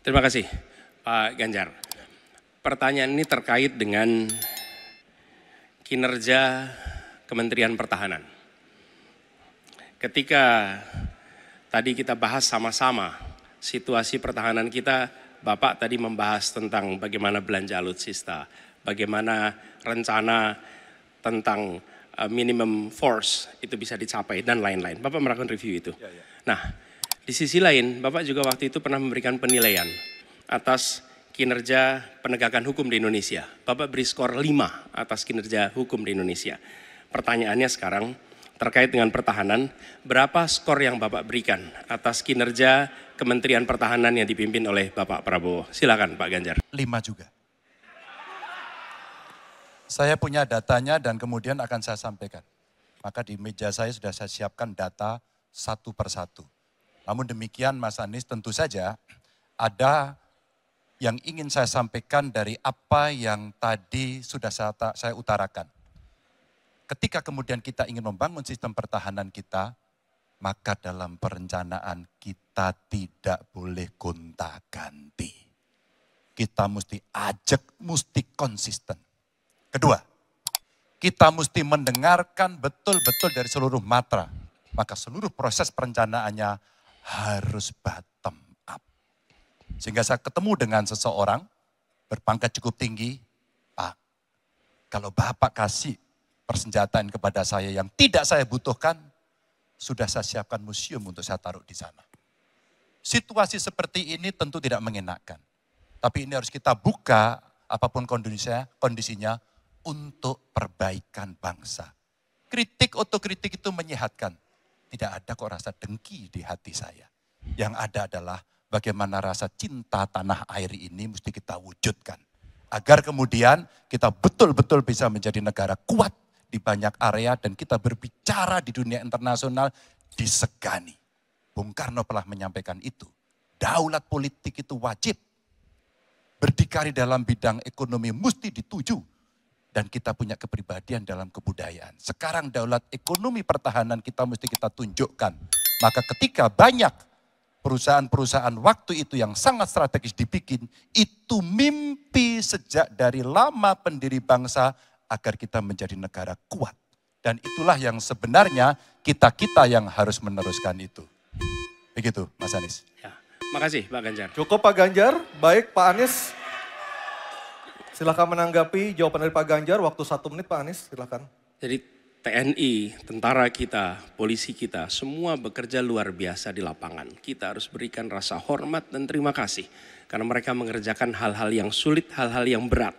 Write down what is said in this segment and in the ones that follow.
Terima kasih Pak Ganjar. Pertanyaan ini terkait dengan kinerja Kementerian Pertahanan. Ketika tadi kita bahas sama-sama situasi pertahanan kita, Bapak tadi membahas tentang bagaimana belanja alutsista, bagaimana rencana tentang minimum force itu bisa dicapai dan lain-lain. Bapak melakukan review itu. Nah, di sisi lain Bapak juga waktu itu pernah memberikan penilaian atas kinerja penegakan hukum di Indonesia. Bapak beri skor 5 atas kinerja hukum di Indonesia. Pertanyaannya sekarang terkait dengan pertahanan, berapa skor yang Bapak berikan atas kinerja Kementerian Pertahanan yang dipimpin oleh Bapak Prabowo? Silakan Pak Ganjar. 5 juga. Saya punya datanya dan kemudian akan saya sampaikan. Maka di meja saya sudah saya siapkan data satu persatu. Namun demikian Mas Anies, tentu saja ada yang ingin saya sampaikan dari apa yang tadi sudah saya utarakan. Ketika kemudian kita ingin membangun sistem pertahanan kita, maka dalam perencanaan kita tidak boleh gonta-ganti. Kita mesti ajak, mesti konsisten. Kedua, kita mesti mendengarkan betul-betul dari seluruh matra. Maka seluruh proses perencanaannya harus bottom up. Sehingga saya ketemu dengan seseorang berpangkat cukup tinggi, Pak, kalau Bapak kasih persenjataan kepada saya yang tidak saya butuhkan, sudah saya siapkan museum untuk saya taruh di sana. Situasi seperti ini tentu tidak mengenakan. Tapi ini harus kita buka apapun kondisinya untuk perbaikan bangsa. Kritik otokritik itu menyehatkan. Tidak ada kok rasa dengki di hati saya. Yang ada adalah bagaimana rasa cinta tanah air ini mesti kita wujudkan. Agar kemudian kita betul-betul bisa menjadi negara kuat di banyak area dan kita berbicara di dunia internasional disegani. Bung Karno telah menyampaikan itu. Daulat politik itu wajib. Berdikari dalam bidang ekonomi mesti dituju. Dan kita punya kepribadian dalam kebudayaan. Sekarang daulat ekonomi pertahanan kita mesti kita tunjukkan. Maka ketika banyak perusahaan-perusahaan waktu itu yang sangat strategis dibikin, itu mimpi sejak dari lama pendiri bangsa agar kita menjadi negara kuat. Dan itulah yang sebenarnya kita-kita yang harus meneruskan itu. Begitu Mas Anies. Ya, makasih Pak Ganjar. Cukup Pak Ganjar, baik Pak Anies. Silakan menanggapi jawaban dari Pak Ganjar, waktu 1 menit Pak Anies, silakan. Jadi TNI, tentara kita, polisi kita, semua bekerja luar biasa di lapangan. Kita harus berikan rasa hormat dan terima kasih. Karena mereka mengerjakan hal-hal yang sulit, hal-hal yang berat.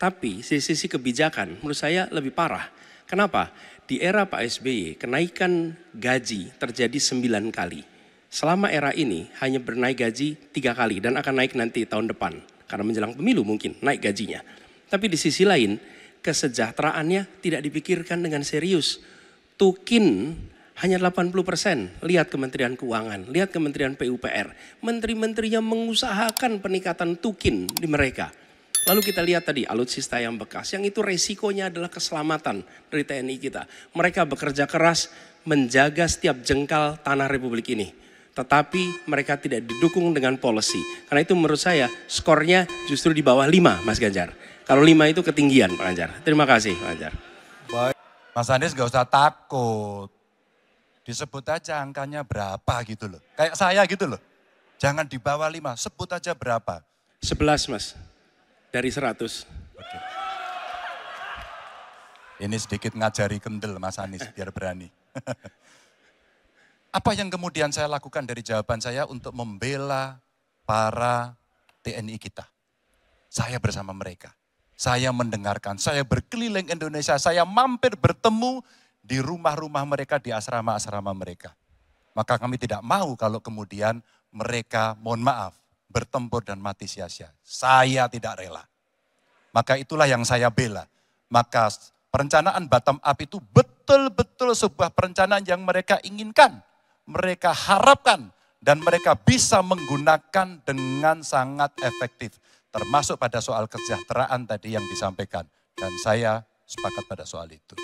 Tapi sisi kebijakan menurut saya lebih parah. Kenapa? Di era Pak SBY kenaikan gaji terjadi 9 kali. Selama era ini hanya bernaik gaji 3 kali dan akan naik nanti tahun depan. Karena menjelang pemilu mungkin naik gajinya. Tapi di sisi lain kesejahteraannya tidak dipikirkan dengan serius. Tukin hanya 80%. Lihat Kementerian Keuangan, lihat Kementerian PUPR. Menteri-menterinya mengusahakan peningkatan tukin di mereka. Lalu kita lihat tadi alutsista yang bekas. Yang itu resikonya adalah keselamatan dari TNI kita. Mereka bekerja keras menjaga setiap jengkal tanah Republik ini. Tetapi mereka tidak didukung dengan policy. Karena itu menurut saya skornya justru di bawah 5 Mas Ganjar. Kalau 5 itu ketinggian Pak Ganjar. Terima kasih Pak Ganjar. Baik. Mas Anies gak usah takut. Disebut aja angkanya berapa gitu loh. Kayak saya gitu loh. Jangan di bawah 5, sebut aja berapa. 11 Mas, dari 100. Oke. Ini sedikit ngajari kendel Mas Anies biar berani. Apa yang kemudian saya lakukan dari jawaban saya untuk membela para TNI kita? Saya bersama mereka. Saya mendengarkan, saya berkeliling Indonesia, saya mampir bertemu di rumah-rumah mereka, di asrama-asrama mereka. Maka kami tidak mau kalau kemudian mereka, mohon maaf, bertempur dan mati sia-sia. Saya tidak rela. Maka itulah yang saya bela. Maka perencanaan bottom up itu betul-betul sebuah perencanaan yang mereka inginkan. Mereka harapkan dan mereka bisa menggunakan dengan sangat efektif. Termasuk pada soal kesejahteraan tadi yang disampaikan. Dan saya sepakat pada soal itu.